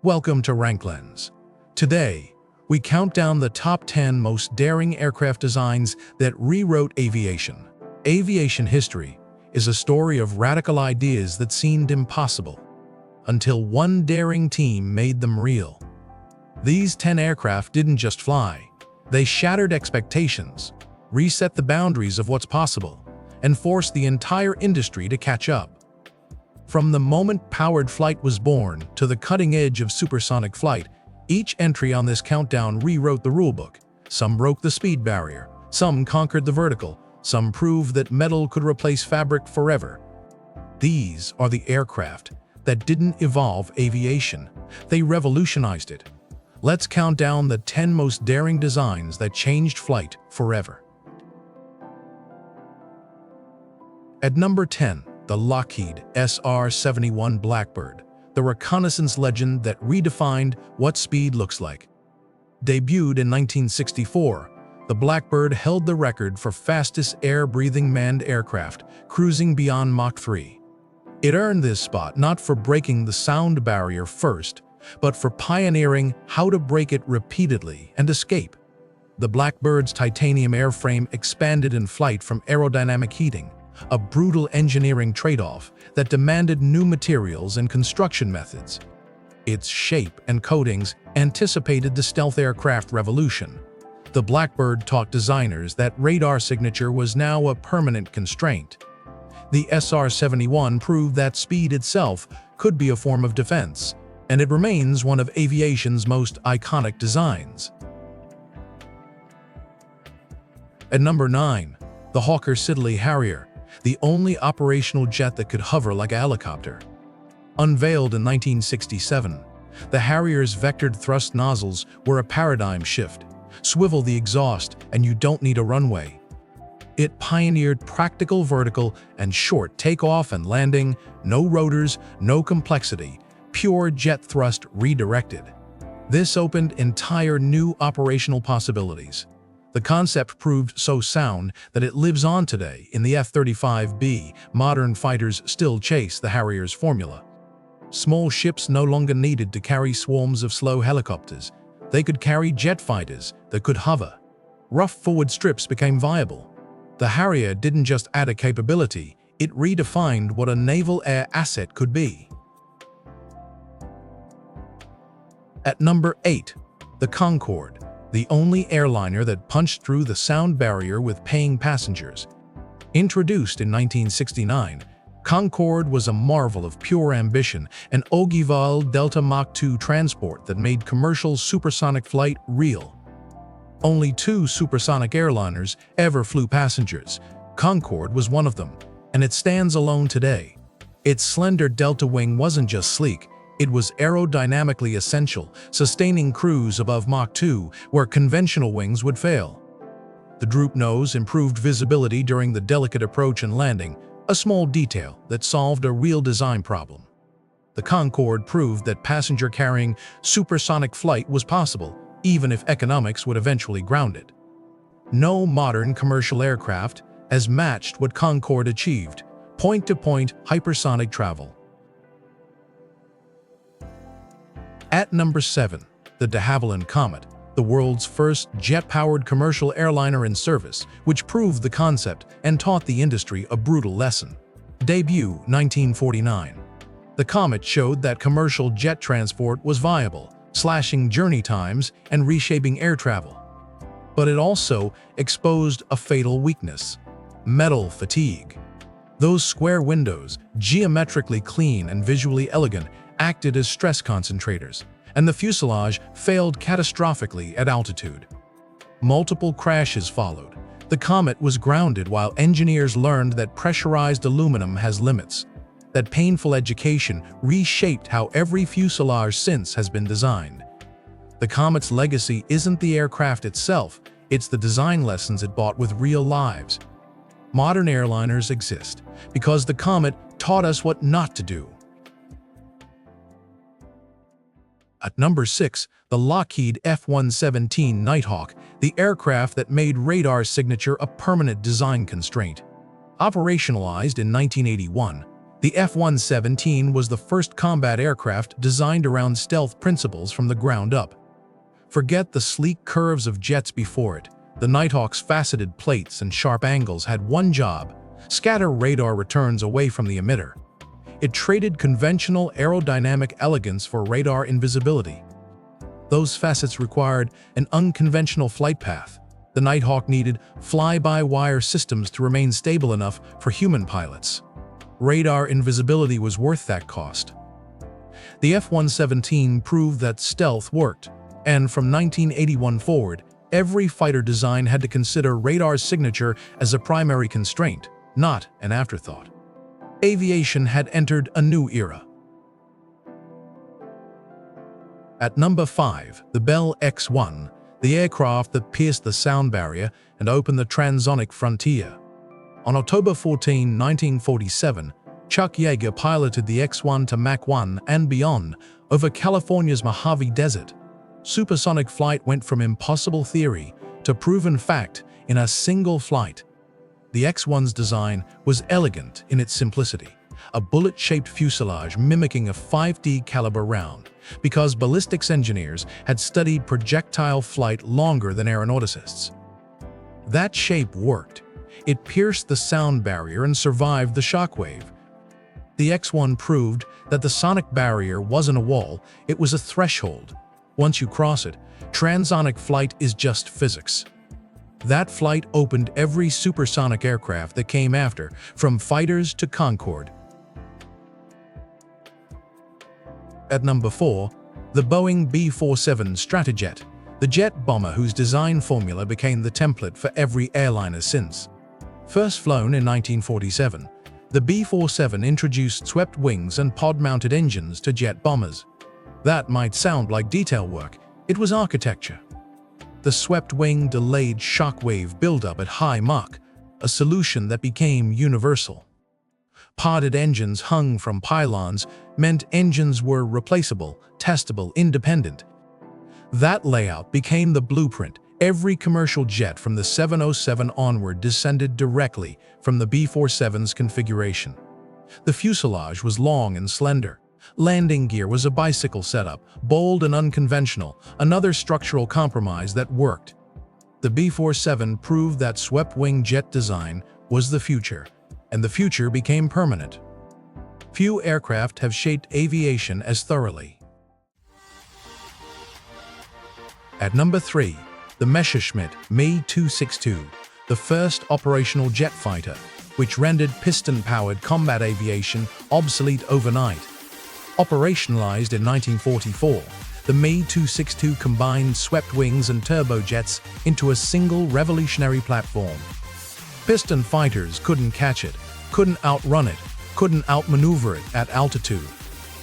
Welcome to RankLens. Today, we count down the top 10 most daring aircraft designs that rewrote aviation. Aviation history is a story of radical ideas that seemed impossible, until one daring team made them real. These 10 aircraft didn't just fly, they shattered expectations, reset the boundaries of what's possible, and forced the entire industry to catch up. From the moment powered flight was born to the cutting edge of supersonic flight, each entry on this countdown rewrote the rulebook. Some broke the speed barrier, some conquered the vertical, some proved that metal could replace fabric forever. These are the aircraft that didn't evolve aviation, they revolutionized it. Let's count down the 10 most daring designs that changed flight forever. At number 10, the Lockheed SR-71 Blackbird, the reconnaissance legend that redefined what speed looks like. Debuted in 1964, the Blackbird held the record for fastest air-breathing manned aircraft, cruising beyond Mach 3. It earned this spot not for breaking the sound barrier first, but for pioneering how to break it repeatedly and escape. The Blackbird's titanium airframe expanded in flight from aerodynamic heating, a brutal engineering trade-off that demanded new materials and construction methods. Its shape and coatings anticipated the stealth aircraft revolution. The Blackbird taught designers that radar signature was now a permanent constraint. The SR-71 proved that speed itself could be a form of defense, and it remains one of aviation's most iconic designs. At number 9, the Hawker Siddeley Harrier, the only operational jet that could hover like a helicopter. Unveiled in 1967, the Harrier's vectored thrust nozzles were a paradigm shift. Swivel the exhaust and you don't need a runway. It pioneered practical vertical and short takeoff and landing, no rotors, no complexity, pure jet thrust redirected. This opened entire new operational possibilities. The concept proved so sound that it lives on today in the F-35B. Modern fighters still chase the Harrier's formula. Small ships no longer needed to carry swarms of slow helicopters. They could carry jet fighters that could hover. Rough forward strips became viable. The Harrier didn't just add a capability, it redefined what a naval air asset could be. At number 8, the Concorde, the only airliner that punched through the sound barrier with paying passengers. Introduced in 1969, Concorde was a marvel of pure ambition, an ogival Delta Mach 2 transport that made commercial supersonic flight real. Only 2 supersonic airliners ever flew passengers. Concorde was one of them, and it stands alone today. Its slender delta wing wasn't just sleek, it was aerodynamically essential, sustaining crews above Mach 2 where conventional wings would fail. The droop nose improved visibility during the delicate approach and landing, a small detail that solved a real design problem. The Concorde proved that passenger-carrying supersonic flight was possible, even if economics would eventually ground it. No modern commercial aircraft has matched what Concorde achieved: point-to-point hypersonic travel. At number 7, the Havilland Comet, the world's first jet-powered commercial airliner in service, which proved the concept and taught the industry a brutal lesson. Debut 1949. The Comet showed that commercial jet transport was viable, slashing journey times and reshaping air travel. But it also exposed a fatal weakness: metal fatigue. Those square windows, geometrically clean and visually elegant, acted as stress concentrators, and the fuselage failed catastrophically at altitude. Multiple crashes followed. The Comet was grounded while engineers learned that pressurized aluminum has limits. That painful education reshaped how every fuselage since has been designed. The Comet's legacy isn't the aircraft itself, it's the design lessons it brought with real lives. Modern airliners exist because the Comet taught us what not to do. At number 6, the Lockheed F-117 Nighthawk, the aircraft that made radar signature a permanent design constraint. Operationalized in 1981, The F-117 was the first combat aircraft designed around stealth principles from the ground up. Forget the sleek curves of jets before it. The Nighthawk's faceted plates and sharp angles had one job: scatter radar returns away from the emitter. It traded conventional aerodynamic elegance for radar invisibility. Those facets required an unconventional flight path. The Nighthawk needed fly-by-wire systems to remain stable enough for human pilots. Radar invisibility was worth that cost. The F-117 proved that stealth worked, and from 1981 forward, every fighter design had to consider radar's signature as a primary constraint, not an afterthought. Aviation had entered a new era. At number 5, the Bell X-1, the aircraft that pierced the sound barrier and opened the transonic frontier. On October 14, 1947, Chuck Yeager piloted the X-1 to Mach 1 and beyond over California's Mojave Desert. Supersonic flight went from impossible theory to proven fact in a single flight. The X-1's design was elegant in its simplicity, a bullet-shaped fuselage mimicking a .5D caliber round, because ballistics engineers had studied projectile flight longer than aeronauticists. That shape worked. It pierced the sound barrier and survived the shockwave. The X-1 proved that the sonic barrier wasn't a wall, it was a threshold. Once you cross it, transonic flight is just physics. That flight opened every supersonic aircraft that came after, from fighters to Concorde. At number 4, the Boeing B-47 Stratojet, the jet bomber whose design formula became the template for every airliner since. First flown in 1947, the B-47 introduced swept wings and pod-mounted engines to jet bombers. That might sound like detail work, it was architecture. The swept wing delayed shockwave buildup at high Mach, a solution that became universal. Podded engines hung from pylons meant engines were replaceable, testable, independent. That layout became the blueprint. Every commercial jet from the 707 onward descended directly from the B-47's configuration. The fuselage was long and slender. Landing gear was a bicycle setup, bold and unconventional, another structural compromise that worked. The B-47 proved that swept-wing jet design was the future, and the future became permanent. Few aircraft have shaped aviation as thoroughly. At number 3, the Messerschmitt Me 262, the first operational jet fighter, which rendered piston-powered combat aviation obsolete overnight. Operationalized in 1944, the Me 262 combined swept wings and turbojets into a single revolutionary platform. Piston fighters couldn't catch it, couldn't outrun it, couldn't outmaneuver it at altitude.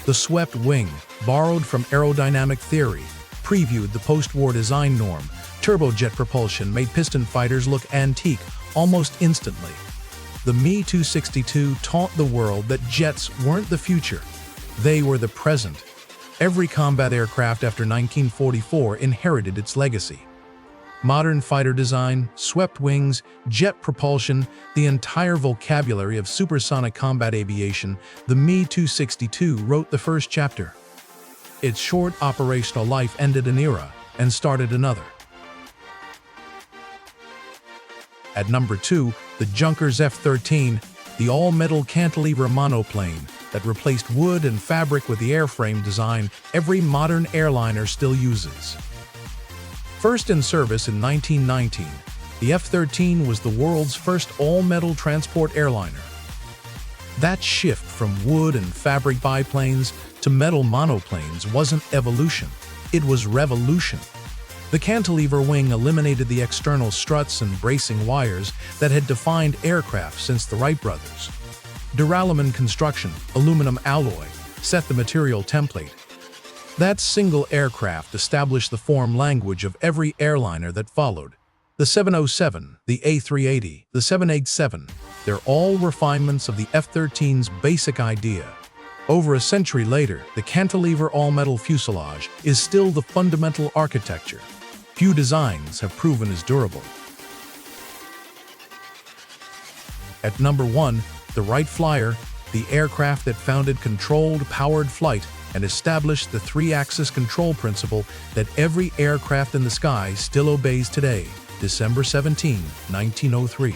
The swept wing, borrowed from aerodynamic theory, previewed the post-war design norm. Turbojet propulsion made piston fighters look antique almost instantly. The Me 262 taught the world that jets weren't the future. They were the present. Every combat aircraft after 1944 inherited its legacy. Modern fighter design, swept wings, jet propulsion, the entire vocabulary of supersonic combat aviation, the Me 262 wrote the first chapter. Its short operational life ended an era and started another. At number 2, the Junkers F-13, the all-metal cantilever monoplane that replaced wood and fabric with the airframe design every modern airliner still uses. First in service in 1919, the F-13 was the world's first all-metal transport airliner. That shift from wood and fabric biplanes to metal monoplanes wasn't evolution, it was revolution. The cantilever wing eliminated the external struts and bracing wires that had defined aircraft since the Wright brothers. Duralumin construction, aluminum alloy, set the material template. That single aircraft established the form language of every airliner that followed. The 707, the A380, the 787, they're all refinements of the F-13's basic idea. Over a century later, the cantilever all-metal fuselage is still the fundamental architecture. Few designs have proven as durable. At number 1, the Wright Flyer, the aircraft that founded controlled powered flight and established the three-axis control principle that every aircraft in the sky still obeys today, December 17, 1903.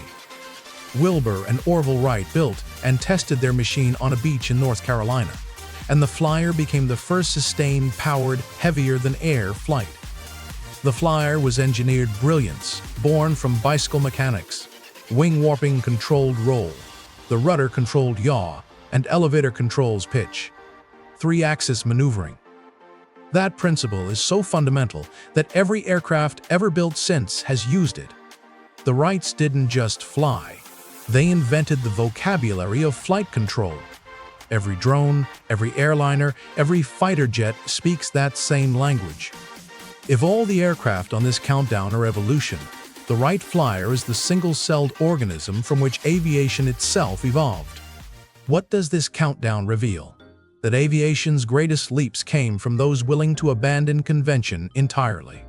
Wilbur and Orville Wright built and tested their machine on a beach in North Carolina, and the Flyer became the first sustained-powered, heavier-than-air flight. The Flyer was engineered brilliance, born from bicycle mechanics, wing warping controlled roll, the rudder controlled yaw, and elevator controls pitch. Three-axis maneuvering. That principle is so fundamental that every aircraft ever built since has used it. The Wrights didn't just fly. They invented the vocabulary of flight control. Every drone, every airliner, every fighter jet speaks that same language. If all the aircraft on this countdown are evolution, the Wright Flyer is the single-celled organism from which aviation itself evolved. What does this countdown reveal? That aviation's greatest leaps came from those willing to abandon convention entirely.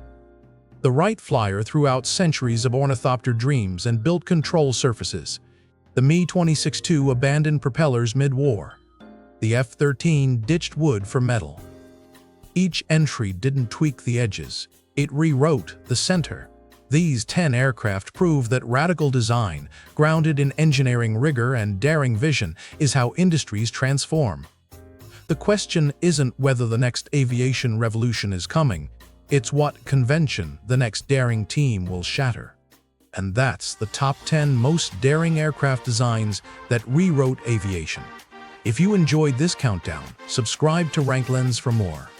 The Wright Flyer threw out centuries of ornithopter dreams and built control surfaces. The Me-26-2 abandoned propellers mid-war. The F-13 ditched wood for metal. Each entry didn't tweak the edges. It rewrote the center. These 10 aircraft prove that radical design, grounded in engineering rigor and daring vision, is how industries transform. The question isn't whether the next aviation revolution is coming, it's what convention the next daring team will shatter. And that's the top 10 most daring aircraft designs that rewrote aviation. If you enjoyed this countdown, subscribe to RankLens for more.